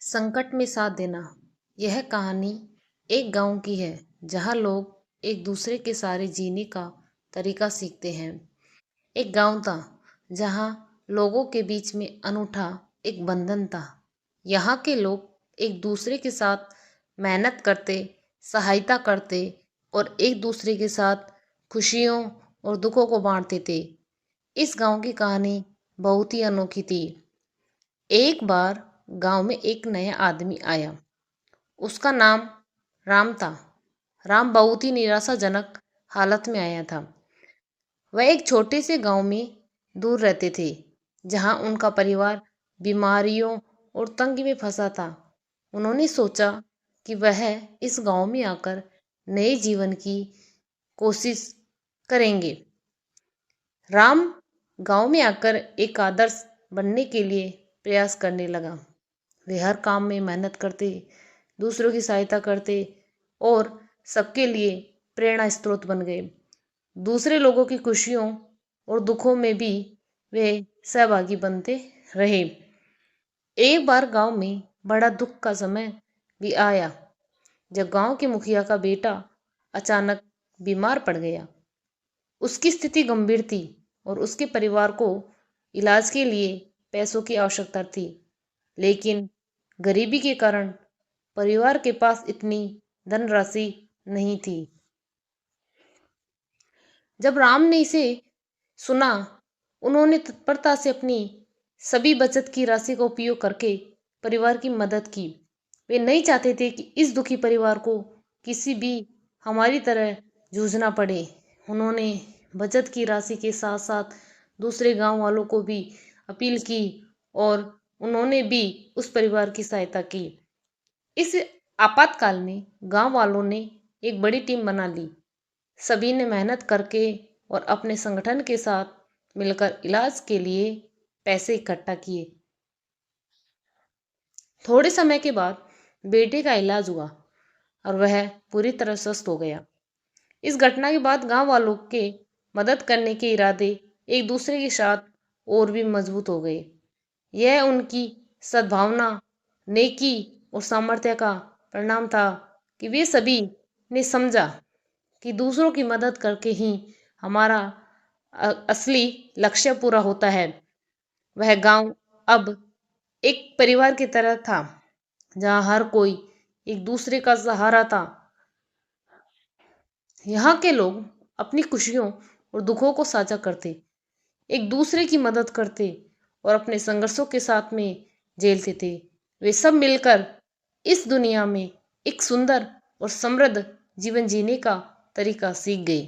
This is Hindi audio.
संकट में साथ देना। यह कहानी एक गांव की है जहां लोग एक दूसरे के सारे जीने का तरीका सीखते हैं। एक गांव था जहां लोगों के बीच में अनूठा एक बंधन था। यहाँ के लोग एक दूसरे के साथ मेहनत करते, सहायता करते और एक दूसरे के साथ खुशियों और दुखों को बांटते थे। इस गांव की कहानी बहुत ही अनोखी थी। एक बार गांव में एक नया आदमी आया। उसका नाम राम था। राम बहुत ही निराशाजनक हालत में आया था। वह एक छोटे से गांव में दूर रहते थे, जहां उनका परिवार बीमारियों और तंगी में फंसा था। उन्होंने सोचा कि वह इस गांव में आकर नए जीवन की कोशिश करेंगे। राम गांव में आकर एक आदर्श बनने के लिए प्रयास करने लगा। वे हर काम में मेहनत करते, दूसरों की सहायता करते और सबके लिए प्रेरणा स्रोत बन गए। दूसरे लोगों की खुशियों और दुखों में भी वे सहभागी बनते रहे। एक बार गांव में बड़ा दुख का समय भी आया, जब गांव के मुखिया का बेटा अचानक बीमार पड़ गया। उसकी स्थिति गंभीर थी और उसके परिवार को इलाज के लिए पैसों की आवश्यकता थी, लेकिन गरीबी के कारण परिवार के पास इतनी धनराशि नहीं थी। जब राम ने इसे सुना, उन्होंने तत्परता से अपनी सभी बचत की राशि का उपयोग करके परिवार की मदद की। वे नहीं चाहते थे कि इस दुखी परिवार को किसी भी हमारी तरह जूझना पड़े। उन्होंने बचत की राशि के साथ साथ दूसरे गांव वालों को भी अपील की और उन्होंने भी उस परिवार की सहायता की। इस आपातकाल में गांव वालों ने एक बड़ी टीम बना ली। सभी ने मेहनत करके और अपने संगठन के साथ मिलकर इलाज के लिए पैसे इकट्ठा किए। थोड़े समय के बाद बेटे का इलाज हुआ और वह पूरी तरह स्वस्थ हो गया। इस घटना के बाद गांव वालों के मदद करने के इरादे एक दूसरे के साथ और भी मजबूत हो गए। यह उनकी सद्भावना, नेकी और सामर्थ्य का परिणाम था कि वे सभी ने समझा कि दूसरों की मदद करके ही हमारा असली लक्ष्य पूरा होता है। वह गांव अब एक परिवार की तरह था, जहां हर कोई एक दूसरे का सहारा था। यहाँ के लोग अपनी खुशियों और दुखों को साझा करते, एक दूसरे की मदद करते और अपने संघर्षों के साथ में झेलते थे। वे सब मिलकर इस दुनिया में एक सुंदर और समृद्ध जीवन जीने का तरीका सीख गए।